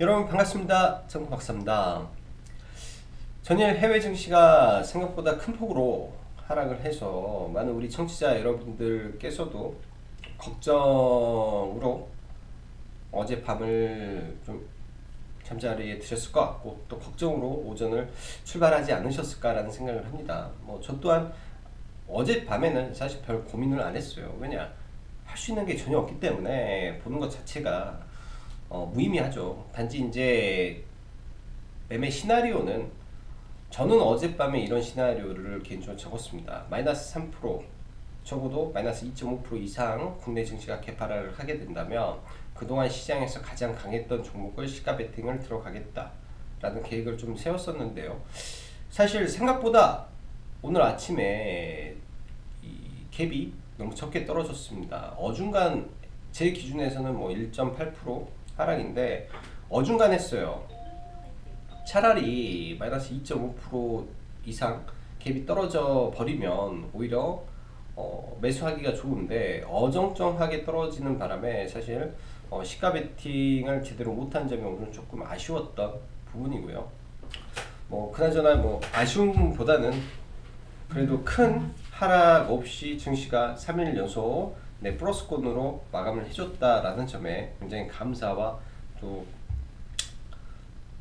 여러분 반갑습니다. 정박사입니다. 전일 해외 증시가 생각보다 큰 폭으로 하락을 해서 많은 우리 청취자 여러분들께서도 걱정으로 어젯밤을 좀 잠자리에 드셨을 것 같고, 또 걱정으로 오전을 출발하지 않으셨을까라는 생각을 합니다. 저 또한 어젯밤에는 사실 별 고민을 안 했어요. 왜냐, 할 수 있는 게 전혀 없기 때문에 보는 것 자체가 무의미하죠. 단지 이제 매매 시나리오는, 저는 어젯밤에 이런 시나리오를 개인적으로 적었습니다. 마이너스 3%, 적어도 마이너스 2.5% 이상 국내 증시가 개파를 하게 된다면 그동안 시장에서 가장 강했던 종목을 시가 베팅을 들어가겠다 라는 계획을 좀 세웠었는데요. 사실 생각보다 오늘 아침에 이 갭이 너무 적게 떨어졌습니다. 어중간, 제 기준에서는 1.8% 하락인데 어중간했어요. 차라리 마이너스 2.5% 이상 갭이 떨어져 버리면 오히려 매수하기가 좋은데, 어정쩡하게 떨어지는 바람에 사실 시가 베팅을 제대로 못한 점이 오늘 조금 아쉬웠던 부분이고요. 그나저나 아쉬움보다는 그래도 큰 하락 없이 증시가 3일 연속 플러스권으로 마감을 해줬다라는 점에 굉장히 감사와 또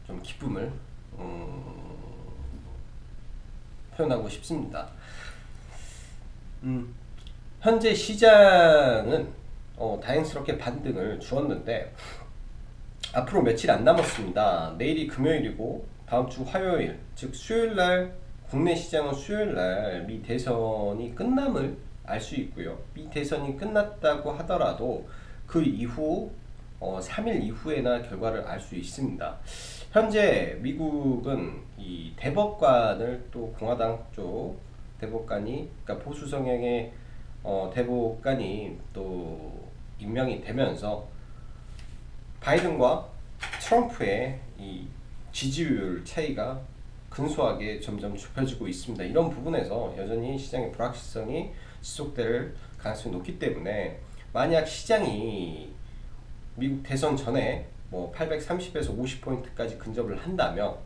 좀 기쁨을 표현하고 싶습니다. 현재 시장은 다행스럽게 반등을 주었는데 앞으로 며칠 안 남았습니다. 내일이 금요일이고 다음주 화요일, 즉 수요일날, 국내 시장은 수요일날 미 대선이 끝남을 알 수 있고요. 미 대선이 끝났다고 하더라도 그 이후 3일 이후에나 결과를 알 수 있습니다. 현재 미국은 이 대법관을, 또 공화당 쪽 대법관이, 그러니까 보수 성향의 대법관이 또 임명이 되면서 바이든과 트럼프의 이 지지율 차이가 근소하게 점점 좁혀지고 있습니다. 이런 부분에서 여전히 시장의 불확실성이 지속될 가능성이 높기 때문에, 만약 시장이 미국 대선 전에 830에서 50포인트까지 근접을 한다면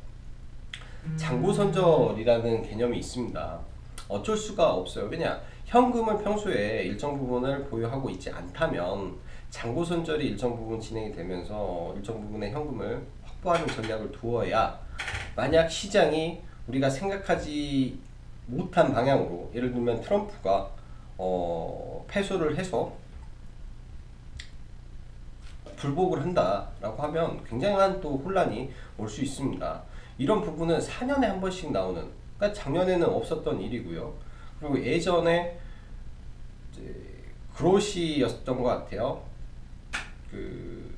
장고선절이라는 개념이 있습니다. 어쩔 수가 없어요. 왜냐, 현금을 평소에 일정 부분을 보유하고 있지 않다면 장고선절이 일정 부분 진행이 되면서 일정 부분의 현금을 확보하는 전략을 두어야, 만약 시장이 우리가 생각하지 못한 방향으로, 예를 들면 트럼프가 패소를 해서 불복을 한다라고 하면 굉장한 또 혼란이 올 수 있습니다. 이런 부분은 4년에 한 번씩 나오는, 그러니까 작년에는 없었던 일이고요. 그리고 예전에 이제 그로시였던 것 같아요. 그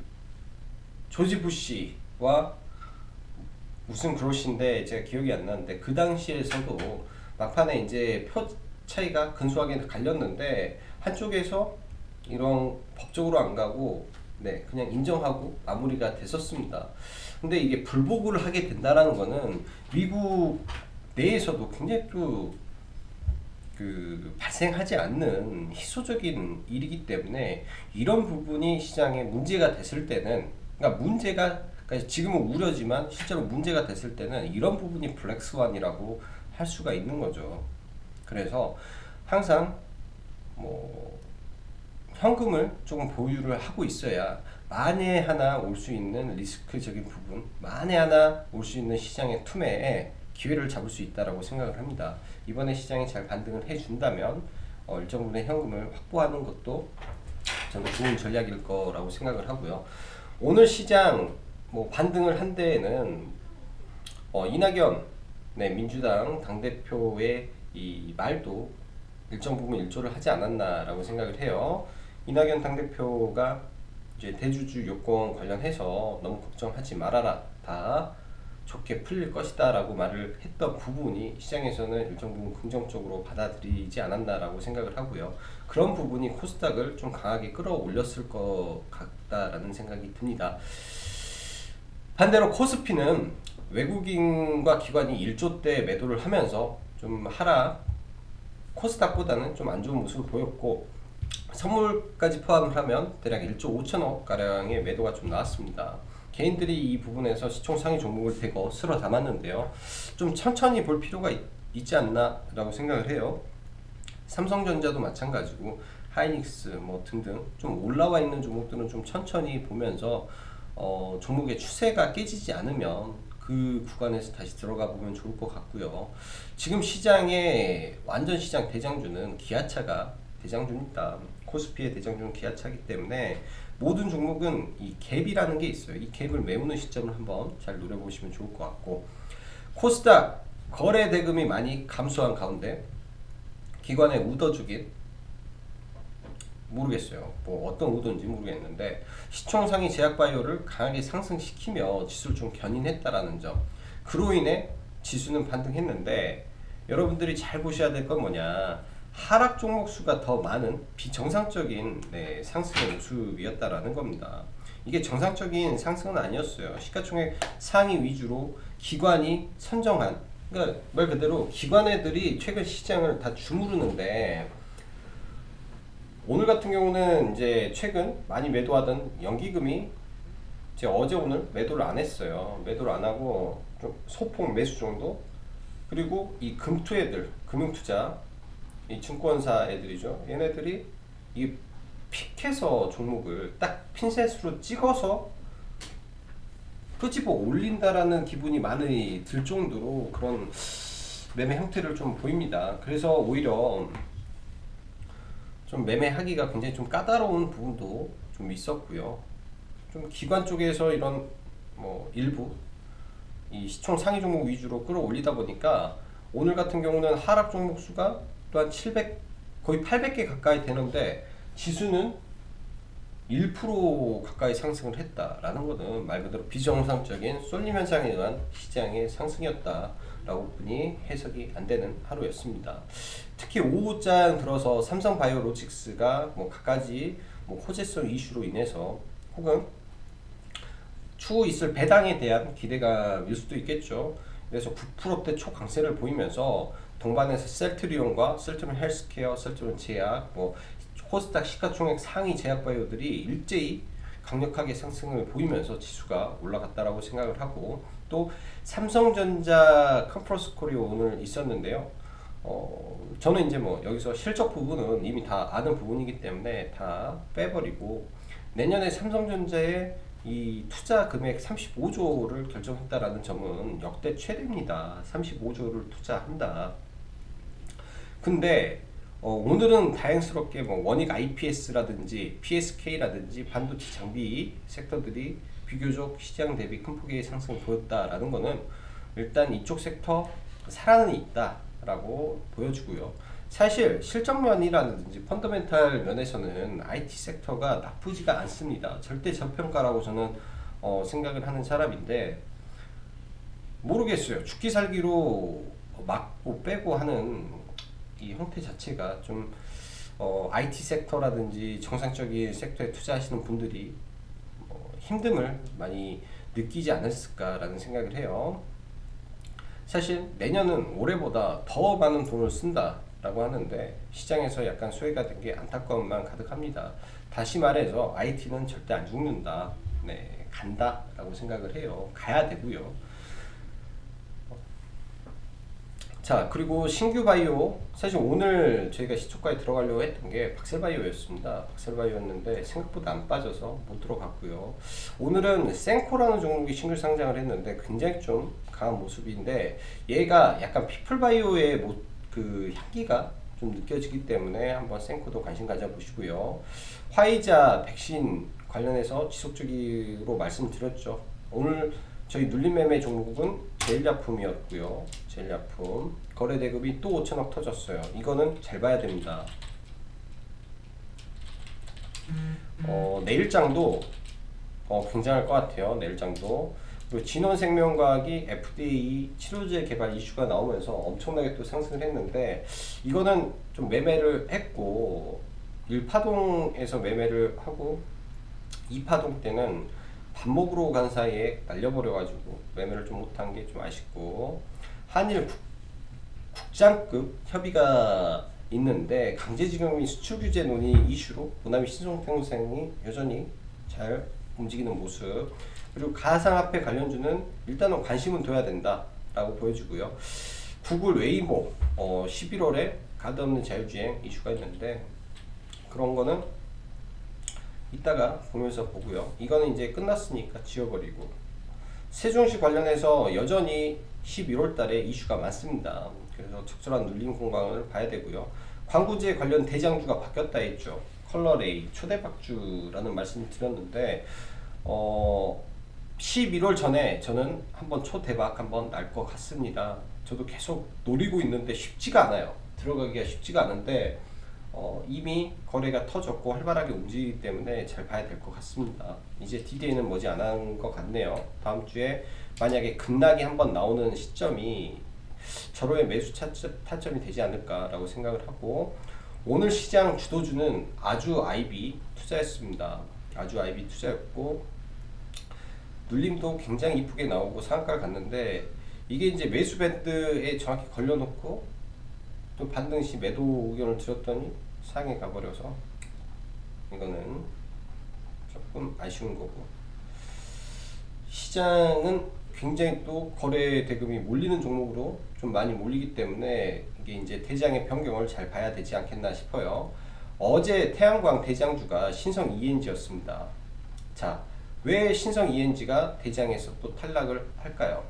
조지 부시와 무슨 그로시인데 제가 기억이 안 나는데, 그 당시에서도 막판에 이제 표 차이가 근소하게 갈렸는데 한쪽에서 이런 법적으로 안 가고 그냥 인정하고 마무리가 됐었습니다. 근데 이게 불복을 하게 된다라는 거는 미국 내에서도 굉장히 또 발생하지 않는 희소적인 일이기 때문에, 이런 부분이 시장에 문제가 됐을 때는, 그러니까 지금은 우려지만 실제로 문제가 됐을 때는 이런 부분이 블랙스완이라고 할 수가 있는 거죠. 그래서 항상 현금을 조금 보유를 하고 있어야 만에 하나 올 수 있는 리스크적인 부분, 만에 하나 올 수 있는 시장의 투매에 기회를 잡을 수 있다라고 생각을 합니다. 이번에 시장이 잘 반등을 해준다면 일정 부분의 현금을 확보하는 것도 저는 좋은 전략일 거라고 생각을 하고요. 오늘 시장 반등을 한 데에는 이낙연 민주당 당대표의 이 말도 일정 부분 일조를 하지 않았나라고 생각을 해요. 이낙연 당대표가 이제 대주주 요건 관련해서 너무 걱정하지 말아라, 다 좋게 풀릴 것이다 라고 말을 했던 부분이 시장에서는 일정 부분 긍정적으로 받아들이지 않았나라고 생각을 하고요. 그런 부분이 코스닥을 좀 강하게 끌어올렸을 것 같다라는 생각이 듭니다. 반대로 코스피는 외국인과 기관이 1조대 매도를 하면서 좀 하락, 코스닥보다는 좀 안 좋은 모습을 보였고, 선물까지 포함을 하면 대략 1조 5천억 가량의 매도가 좀 나왔습니다. 개인들이 이 부분에서 시총 상위 종목을 대거 쓸어 담았는데요. 좀 천천히 볼 필요가 있지 않나 라고 생각을 해요. 삼성전자도 마찬가지고 하이닉스 뭐 등등 좀 올라와 있는 종목들은 좀 천천히 보면서 종목의 추세가 깨지지 않으면 그 구간에서 다시 들어가 보면 좋을 것 같고요. 지금 시장의 완전 시장 대장주는 기아차가 대장주입니다. 코스피의 대장주는 기아차이기 때문에 모든 종목은 이 갭이라는 게 있어요. 이 갭을 메우는 시점을 한번 잘 노려보시면 좋을 것 같고, 코스닥 거래 대금이 많이 감소한 가운데 기관의 우더 주긴 모르겠어요. 뭐 어떤 우도인지 모르겠는데 시총상위 제약바이오를 강하게 상승시키며 지수를 좀 견인했다라는 점, 그로 인해 지수는 반등했는데 여러분들이 잘 보셔야 될 건 뭐냐, 하락 종목 수가 더 많은 비정상적인 상승의 모습이었다라는 겁니다. 이게 정상적인 상승은 아니었어요. 시가총액 상위 위주로 기관이 선정한, 그러니까 말 그대로 기관애들이 최근 시장을 다 주무르는데, 오늘 같은 경우는 이제 최근 많이 매도하던 연기금이 이제 어제 오늘 매도를 안 했어요. 매도를 안 하고 좀 소폭 매수 정도. 그리고 이 금투 애들, 금융투자, 이 증권사 애들이죠. 얘네들이 이 픽해서 종목을 딱 핀셋으로 찍어서 끄집어 올린다라는 기분이 많이 들 정도로 그런 매매 형태를 좀 보입니다. 그래서 오히려 좀 매매하기가 굉장히 좀 까다로운 부분도 좀 있었고요. 좀 기관 쪽에서 이런 뭐 일부 이 시총 상위 종목 위주로 끌어올리다 보니까 오늘 같은 경우는 하락 종목 수가 또한 700 거의 800개 가까이 되는데 지수는 1% 가까이 상승을 했다라는 것은 말 그대로 비정상적인 쏠림 현상에 의한 시장의 상승이었다라고 보니 해석이 안 되는 하루였습니다. 특히 오후장 들어서 삼성바이오로직스가 뭐 갖가지 뭐 호재성 이슈로 인해서 혹은 추후 있을 배당에 대한 기대감일 수도 있겠죠. 그래서 9%대 초강세를 보이면서 동반해서 셀트리온과 셀트리온 헬스케어, 셀트리온 제약, 뭐 코스닥 시가총액 상위 제약바이오들이 일제히 강력하게 상승을 보이면서 지수가 올라갔다라고 생각을 하고, 또 삼성전자 컨퍼런스 콜이 오늘 있었는데요. 저는 이제 뭐 여기서 실적 부분은 이미 다 아는 부분이기 때문에 다 빼버리고, 내년에 삼성전자의 이 투자 금액 35조를 결정했다라는 점은 역대 최대입니다. 35조를 투자한다. 근데 오늘은 다행스럽게 뭐 원익 IPS라든지 PSK라든지 반도체 장비 섹터들이 비교적 시장 대비 큰 폭의 상승을 보였다라는 거는 일단 이쪽 섹터 살아는 있다라고 보여주고요. 사실 실적면이라든지 펀더멘탈 면에서는 IT 섹터가 나쁘지가 않습니다. 절대 저평가라고 저는 생각을 하는 사람인데, 모르겠어요. 죽기 살기로 막고 빼고 하는 이 형태 자체가 좀 IT 섹터라든지 정상적인 섹터에 투자하시는 분들이 힘듦을 많이 느끼지 않았을까라는 생각을 해요. 사실 내년은 올해보다 더 많은 돈을 쓴다 라고 하는데 시장에서 약간 소외가 된 게 안타까움만 가득합니다. 다시 말해서 IT는 절대 안 죽는다, 간다 라고 생각을 해요. 가야 되고요. 자, 그리고 신규 바이오, 사실 오늘 저희가 시초가에 들어가려고 했던 게 박셀바이오였습니다. 박셀바이오였는데 생각보다 안 빠져서 못 들어갔고요. 오늘은 센코라는 종목이 신규 상장을 했는데 굉장히 좀 강한 모습인데, 얘가 약간 피플바이오의 그 향기가 좀 느껴지기 때문에 한번 센코도 관심 가져보시고요. 화이자 백신 관련해서 지속적으로 말씀드렸죠. 오늘 저희 눌림매매 종목은 제일약품이었고요. 제일약품 거래대금이 또 5천억 터졌어요. 이거는 잘 봐야 됩니다. 내일장도 굉장할 것 같아요. 내일장도. 그리고 진원생명과학이 FDA 치료제 개발 이슈가 나오면서 엄청나게 또 상승을 했는데, 이거는 좀 매매를 했고 1파동에서 매매를 하고 2파동 때는 밥 먹으러 간 사이에 날려버려가지고 매매를 좀 못한 게 좀 아쉽고, 한일 국장급 협의가 있는데 강제징용이 수출 규제 논의 이슈로 모나미 신성평생이 여전히 잘 움직이는 모습, 그리고 가상화폐 관련주는 일단은 관심은 둬야 된다라고 보여주고요. 구글 웨이모 11월에 가드 없는 자율주행 이슈가 있는데 그런 거는 이따가 보면서 보고요. 이거는 이제 끝났으니까 지워버리고, 세종시 관련해서 여전히 11월 달에 이슈가 많습니다. 그래서 적절한 눌림 공간을 봐야 되고요. 광고주에 관련 대장주가 바뀌었다 했죠. 컬러레이 초대박주라는 말씀을 드렸는데 11월 전에 저는 한번 초대박 한번 날 것 같습니다. 저도 계속 노리고 있는데 쉽지가 않아요. 들어가기가 쉽지가 않은데 이미 거래가 터졌고 활발하게 움직이기 때문에 잘 봐야 될 것 같습니다. 이제 D-Day는 머지 안 한 것 같네요. 다음 주에 만약에 급락이 한번 나오는 시점이 절호의 매수 타점이 되지 않을까라고 생각을 하고, 오늘 시장 주도주는 아주 IB 투자했습니다. 아주 IB 투자였고 눌림도 굉장히 이쁘게 나오고 상한가를 갔는데, 이게 이제 매수 밴드에 정확히 걸려놓고 또 반등 시 매도 의견을 드렸더니 상해 가버려서 이거는 조금 아쉬운 거고, 시장은 굉장히 또 거래 대금이 몰리는 종목으로 좀 많이 몰리기 때문에 이게 이제 대장의 변경을 잘 봐야 되지 않겠나 싶어요. 어제 태양광 대장주가 신성 ENG였습니다. 자, 왜 신성 ENG가 대장에서 또 탈락을 할까요?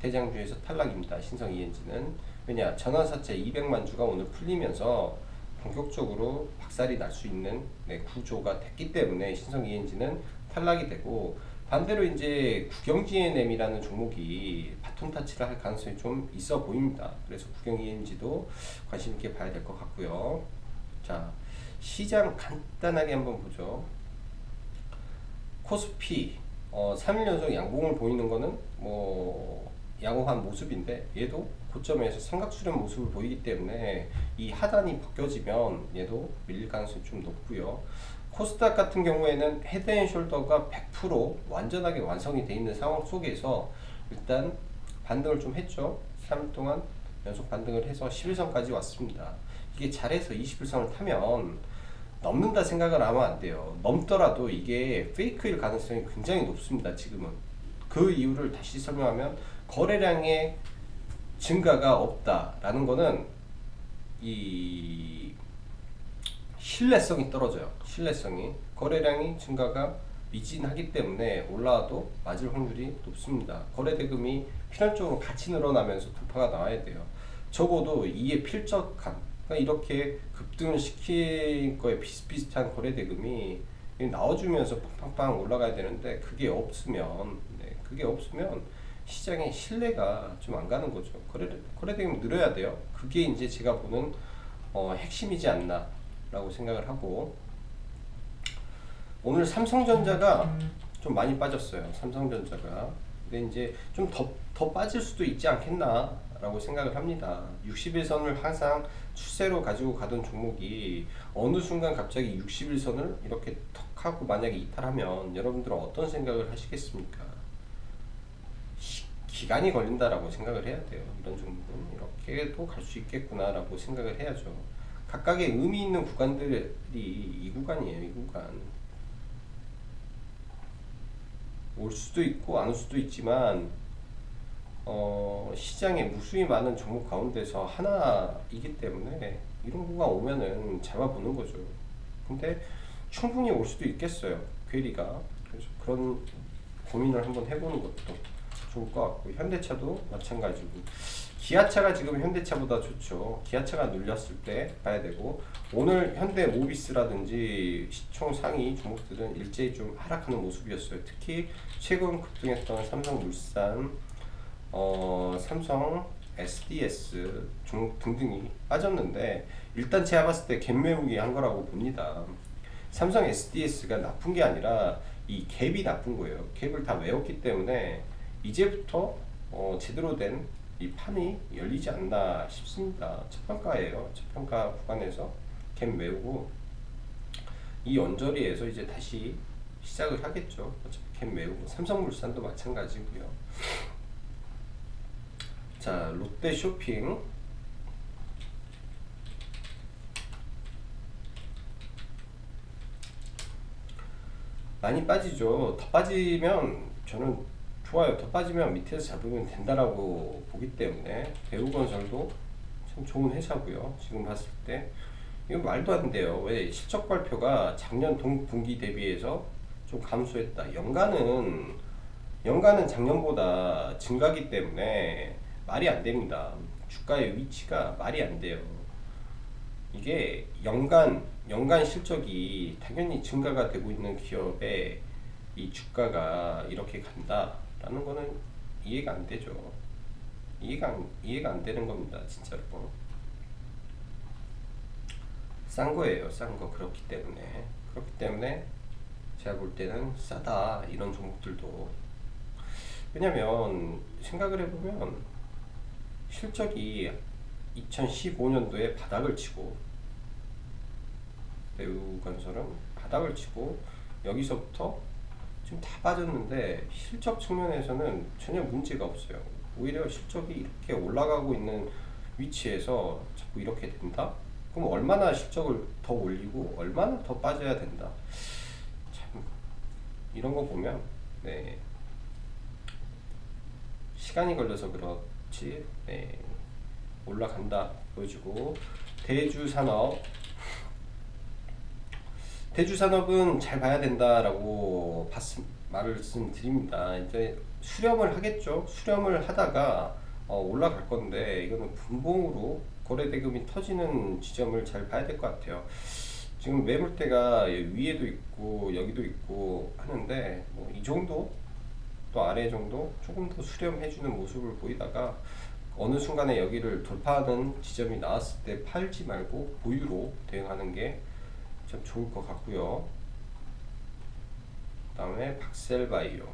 대장주에서 탈락입니다. 신성 ENG는 왜냐, 전환사채 200만 주가 오늘 풀리면서 본격적으로 박살이 날 수 있는 구조가 됐기 때문에 신성 ENG는 탈락이 되고, 반대로 이제 국영 GNM이라는 종목이 바톤 타치를 할 가능성이 좀 있어 보입니다. 그래서 국영 ENG도 관심 있게 봐야 될 것 같고요. 자, 시장 간단하게 한번 보죠. 코스피 3일 연속 양봉을 보이는 거는 뭐 양호한 모습인데, 얘도 고점에서 삼각수렴 모습을 보이기 때문에 이 하단이 벗겨지면 얘도 밀릴 가능성이 좀 높고요. 코스닥 같은 경우에는 헤드앤숄더가 100% 완전하게 완성이 되어 있는 상황 속에서 일단 반등을 좀 했죠. 3일 동안 연속 반등을 해서 11선까지 왔습니다. 이게 잘해서 21선을 타면 넘는다 생각을 하면 안 돼요. 넘더라도 이게 페이크일 가능성이 굉장히 높습니다. 지금은. 그 이유를 다시 설명하면, 거래량의 증가가 없다라는 거는 이 신뢰성이 떨어져요. 신뢰성이, 거래량이 증가가 미진하기 때문에 올라와도 맞을 확률이 높습니다. 거래 대금이 필연적으로 같이 늘어나면서 돌파가 나와야 돼요. 적어도 이에 필적한, 그러니까 이렇게 급등을 시킬 거에 비슷비슷한 거래 대금이 나와주면서 팡팡팡 올라가야 되는데, 그게 없으면 시장의 신뢰가 좀 안 가는 거죠. 거래 대금이 늘어야 돼요. 그게 이제 제가 보는 핵심이지 않나 라고 생각을 하고, 오늘 삼성전자가 좀 많이 빠졌어요. 삼성전자가. 근데 이제 좀 더 빠질 수도 있지 않겠나 라고 생각을 합니다. 61선을 항상 추세로 가지고 가던 종목이 어느 순간 갑자기 61선을 이렇게 턱 하고 만약에 이탈하면 여러분들은 어떤 생각을 하시겠습니까? 기간이 걸린다라고 생각을 해야 돼요. 이런 종목은 이렇게도 갈 수 있겠구나 라고 생각을 해야죠. 각각의 의미 있는 구간들이 이 구간이에요. 이 구간. 올 수도 있고 안 올 수도 있지만 시장에 무수히 많은 종목 가운데서 하나이기 때문에 이런 구간 오면은 잡아보는 거죠. 근데 충분히 올 수도 있겠어요. 괴리가. 그래서 그런 고민을 한번 해보는 것도 좋을 것 같고, 현대차도 마찬가지고, 기아차가 지금 현대차보다 좋죠. 기아차가 눌렸을 때 봐야 되고, 오늘 현대모비스라든지 시총 상위 종목들은 일제히 좀 하락하는 모습이었어요. 특히 최근 급등했던 삼성물산, 삼성 SDS 종목 등등이 빠졌는데, 일단 제가 봤을 때 갭 메우기 한 거라고 봅니다. 삼성 SDS가 나쁜 게 아니라 이 갭이 나쁜 거예요. 갭을 다 메웠기 때문에 이제부터 제대로 된 이 판이 열리지 않나 싶습니다. 첫 평가예요. 첫 평가 구간에서 갭 메우고 이 언저리에서 이제 다시 시작을 하겠죠. 어차피 갭 메우고, 삼성물산도 마찬가지고요. 자, 롯데쇼핑 많이 빠지죠. 더 빠지면 저는 좋아요. 더 빠지면 밑에서 잡으면 된다라고 보기 때문에 배우건설도 참 좋은 회사고요. 지금 봤을 때 이거 말도 안 돼요. 왜 실적 발표가 작년 동분기 대비해서 좀 감소했다. 연간은 작년보다 증가기 때문에 말이 안 됩니다. 주가의 위치가 말이 안 돼요. 이게 연간 실적이 당연히 증가가 되고 있는 기업의 이 주가가 이렇게 간다라는 거는 이해가 안 되죠. 이해가 안 되는 겁니다. 진짜로. 싼 거예요. 싼 거. 그렇기 때문에 제가 볼 때는 싸다. 이런 종목들도. 왜냐면 생각을 해보면 실적이 2015년도에 바닥을 치고 배우건설은 바닥을 치고 여기서부터 지금 다 빠졌는데 실적 측면에서는 전혀 문제가 없어요. 오히려 실적이 이렇게 올라가고 있는 위치에서 자꾸 이렇게 된다? 그럼 얼마나 실적을 더 올리고 얼마나 더 빠져야 된다? 참 이런 거 보면 네, 시간이 걸려서 그렇지 네, 올라간다 보여주고 대주산업은 잘 봐야 된다라고 말씀드립니다. 이제 수렴을 하겠죠. 수렴을 하다가 올라갈 건데 이거는 분봉으로 거래대금이 터지는 지점을 잘 봐야 될 것 같아요. 지금 매물대가 위에도 있고 여기도 있고 하는데 뭐 이 정도 또 아래 정도 조금 더 수렴해주는 모습을 보이다가 어느 순간에 여기를 돌파하는 지점이 나왔을 때 팔지 말고 보유로 대응하는 게 참 좋을 것 같고요. 그 다음에 박셀바이오.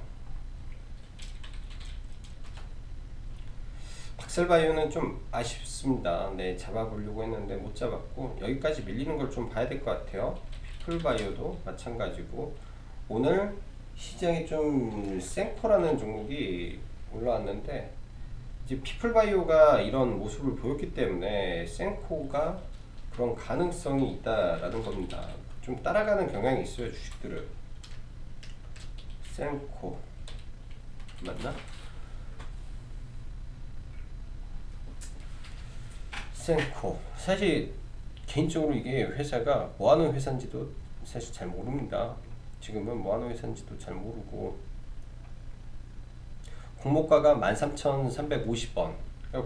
박셀바이오는 좀 아쉽습니다. 네, 잡아보려고 했는데 못 잡았고 여기까지 밀리는 걸 좀 봐야 될 것 같아요. 피플바이오도 마찬가지고 오늘 시장이 좀 생코라는 종목이 올라왔는데 이제 피플바이오가 이런 모습을 보였기 때문에 생코가 그런 가능성이 있다라는 겁니다. 좀 따라가는 경향이 있어요. 주식들을. 생코 맞나? 생코 사실 개인적으로 이게 회사가 뭐하는 회사인지도 사실 잘 모릅니다. 지금은 뭐하는 회사인지도 잘 모르고 공모가가 13,350원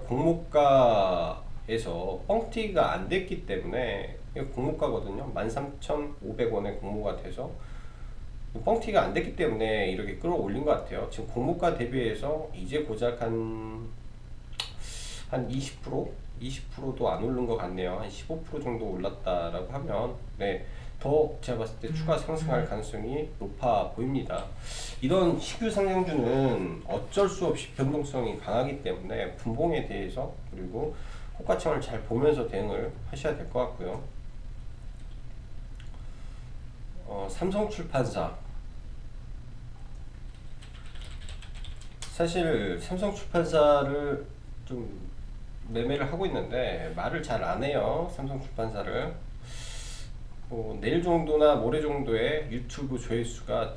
공모가에서 뻥튀기가 안 됐기 때문에 공모가거든요. 13,500원에 공모가 돼서 뻥튀기가 안 됐기 때문에 이렇게 끌어올린 것 같아요. 지금 공모가 대비해서 이제 고작 한 20%? 20%도 안 오른 것 같네요. 한 15% 정도 올랐다라고 하면 네, 더 제가 봤을 때 추가 상승할 가능성이 높아 보입니다. 이런 신규 상장주는 어쩔 수 없이 변동성이 강하기 때문에 분봉에 대해서 그리고 호가창을 잘 보면서 대응을 하셔야 될 것 같고요. 삼성출판사 사실 삼성출판사를 좀 매매를 하고 있는데 말을 잘 안 해요. 삼성출판사를 내일 정도나 모레 정도에 유튜브 조회수가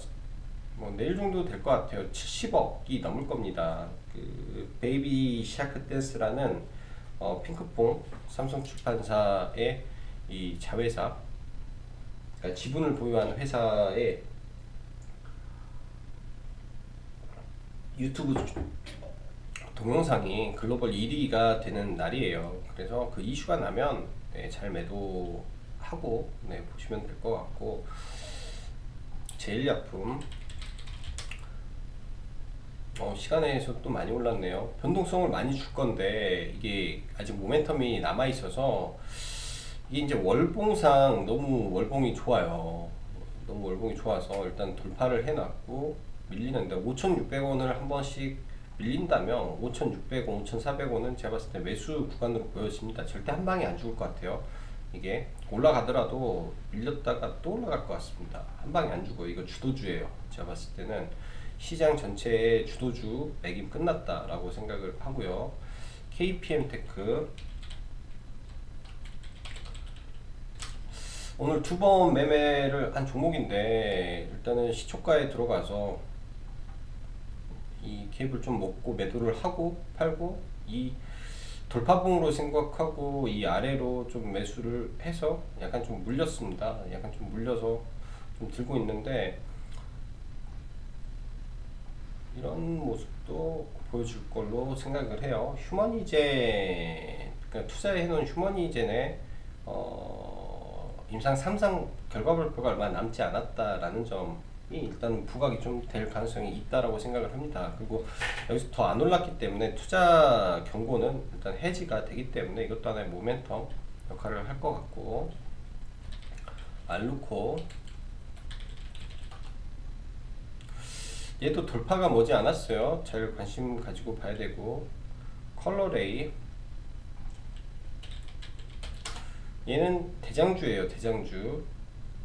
내일 정도 될 것 같아요. 70억이 넘을 겁니다. 그 베이비 샤크 댄스라는 핑크퐁 삼성출판사의 이 자회사 그러니까 지분을 보유한 회사의 유튜브 동영상이 글로벌 1위가 되는 날이에요. 그래서 그 이슈가 나면 네, 잘 매도하고 네, 보시면 될 것 같고 제일약품 시간에 의해서 또 많이 올랐네요. 변동성을 많이 줄 건데 이게 아직 모멘텀이 남아 있어서 이게 이제 월봉상 너무 월봉이 좋아요. 너무 월봉이 좋아서 일단 돌파를 해놨고 밀리는데 5,600원을 한 번씩 밀린다면 5,600원, 5,400원은 제가 봤을 때 매수 구간으로 보여집니다. 절대 한 방에 안 죽을 것 같아요. 이게 올라가더라도 밀렸다가 또 올라갈 것 같습니다. 한 방에 안 죽어요. 이거 주도주예요. 제가 봤을 때는 시장 전체의 주도주 매김 끝났다라고 생각을 하고요. KPM테크 오늘 두 번 매매를 한 종목인데 일단은 시초가에 들어가서 이 갭을 좀 먹고 매도를 하고 팔고 이 돌파봉으로 생각하고 이 아래로 좀 매수를 해서 약간 좀 물렸습니다. 약간 좀 물려서 좀 들고 있는데 이런 모습도 보여줄 걸로 생각을 해요. 휴머니제, 그러니까 투자해 놓은 휴머니제네 임상 3상 결과 발표가 얼마 남지 않았다라는 점이 일단 부각이 좀 될 가능성이 있다라고 생각을 합니다. 그리고 여기서 더 안 올랐기 때문에 투자 경고는 일단 해지가 되기 때문에 이것도 하나의 모멘텀 역할을 할 것 같고, 알루코 얘도 돌파가 머지 않았어요. 잘 관심 가지고 봐야 되고, 컬러레이 얘는 대장주예요. 대장주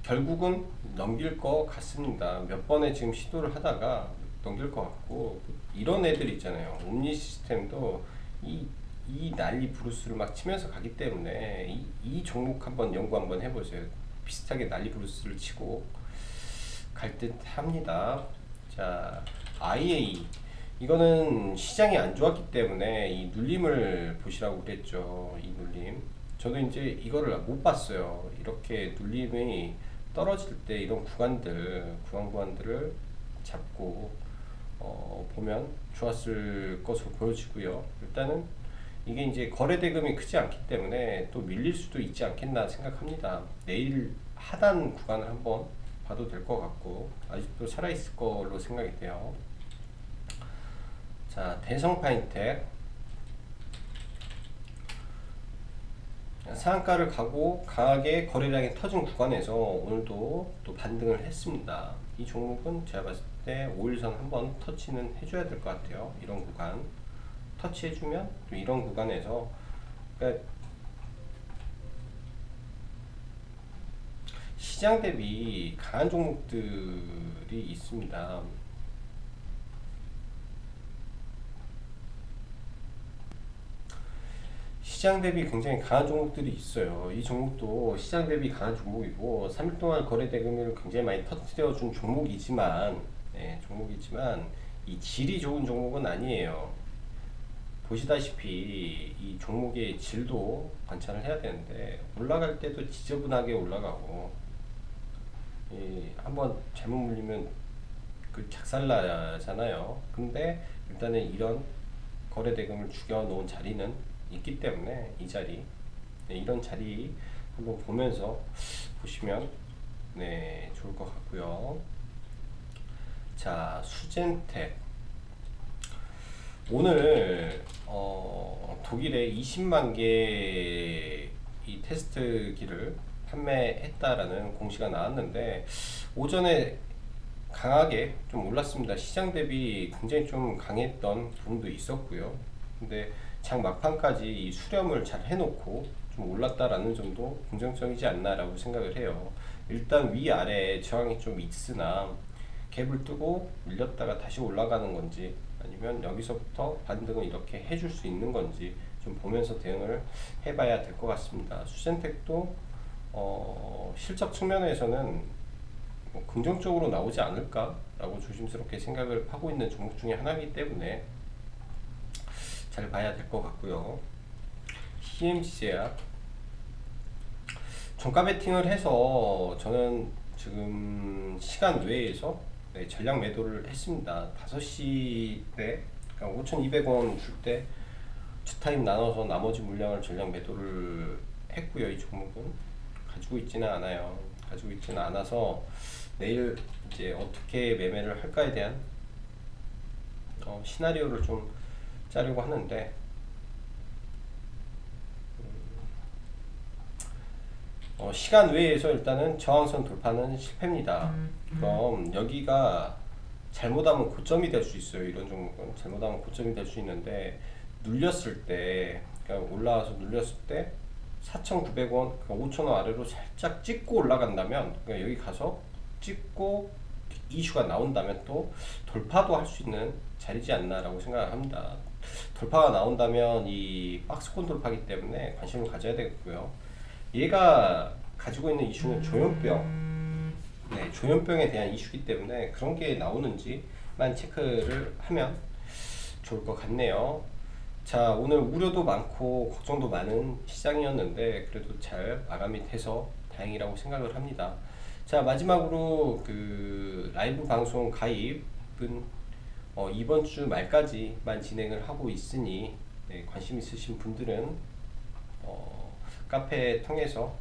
결국은 넘길 것 같습니다. 몇 번에 지금 시도를 하다가 넘길 것 같고, 이런 애들 있잖아요. 옴니 시스템도 이 난리 브루스를 막 치면서 가기 때문에 이 종목 한번 연구 한번 해보세요. 비슷하게 난리 브루스를 치고 갈 듯 합니다. 자, IA 이거는 시장이 안 좋았기 때문에 이 눌림을 보시라고 그랬죠. 이 눌림 저도 이제 이거를 못 봤어요. 이렇게 눌림이 떨어질 때 이런 구간들을 잡고 보면 좋았을 것으로 보여지고요. 일단은 이게 이제 거래 대금이 크지 않기 때문에 또 밀릴 수도 있지 않겠나 생각합니다. 내일 하단 구간을 한번 봐도 될 것 같고, 아직도 살아있을 걸로 생각이 돼요. 자, 대성파인텍 상한가를 가고 강하게 거래량이 터진 구간에서 오늘도 또 반등을 했습니다. 이 종목은 제가 봤을 때 5일선 한번 터치는 해줘야 될 것 같아요. 이런 구간 터치해주면 또 이런 구간에서, 그러니까 시장 대비 강한 종목들이 있습니다. 시장 대비 굉장히 강한 종목들이 있어요. 이 종목도 시장 대비 강한 종목이고 3일 동안 거래 대금을 굉장히 많이 터뜨려 준 종목이지만, 이 질이 좋은 종목은 아니에요. 보시다시피 이 종목의 질도 관찰을 해야 되는데, 올라갈 때도 지저분하게 올라가고, 한번 잘못 물리면 그 작살나잖아요. 근데 일단은 이런 거래 대금을 죽여 놓은 자리는 있기 때문에 이 자리, 이런 자리 한번 보면서 보시면 좋을 것 같고요. 자, 수젠텍 오늘 독일에 20만 개 이 테스트기를 판매했다라는 공시가 나왔는데, 오전에 강하게 좀 올랐습니다. 시장 대비 굉장히 좀 강했던 부분도 있었고요. 근데 장 막판까지 이 수렴을 잘 해놓고 좀 올랐다라는 점도 긍정적이지 않나라고 생각을 해요. 일단 위아래 저항이 좀 있으나 갭을 뜨고 밀렸다가 다시 올라가는 건지, 아니면 여기서부터 반등을 이렇게 해줄 수 있는 건지 좀 보면서 대응을 해봐야 될 것 같습니다. 수젠텍도 실적 측면에서는 뭐 긍정적으로 나오지 않을까라고 조심스럽게 생각을 하고 있는 종목 중에 하나이기 때문에 잘 봐야 될 것 같고요. CMC제약 종가 베팅을 해서 저는 지금 시간 외에서 전량 매도를 했습니다. 5시 때 그러니까 5,200원 줄 때 투타임 나눠서 나머지 물량을 전량 매도를 했고요. 이 종목은 가지고 있지는 않아요. 가지고 있지는 않아서 내일 이제 어떻게 매매를 할까에 대한 시나리오를 좀 짜려고 하는데, 시간 외에서 일단은 저항선 돌파는 실패입니다. 그럼 여기가 잘못하면 고점이 될 수 있어요. 이런 종목은 잘못하면 고점이 될 수 있는데, 눌렸을 때, 그러니까 올라와서 눌렸을 때 4,900원, 그러니까 5,000원 아래로 살짝 찍고 올라간다면, 그러니까 여기 가서 찍고 이슈가 나온다면 또 돌파도 할 수 있는 자리지 않나라고 생각을 합니다. 돌파가 나온다면 이 박스권 돌파기 때문에 관심을 가져야 되겠고요. 얘가 가지고 있는 이슈는 조현병, 네, 조현병에 대한 이슈이기 때문에 그런 게 나오는지만 체크를 하면 좋을 것 같네요. 자, 오늘 우려도 많고 걱정도 많은 시장이었는데 그래도 잘 마감이 돼서 다행이라고 생각을 합니다. 자, 마지막으로 그 라이브 방송 가입은 이번 주 말까지만 진행을 하고 있으니 네, 관심 있으신 분들은 카페 통해서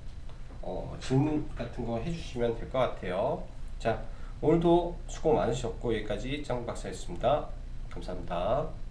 질문 같은 거 해주시면 될 것 같아요. 자, 오늘도 수고 많으셨고 여기까지 짱 박사였습니다. 감사합니다.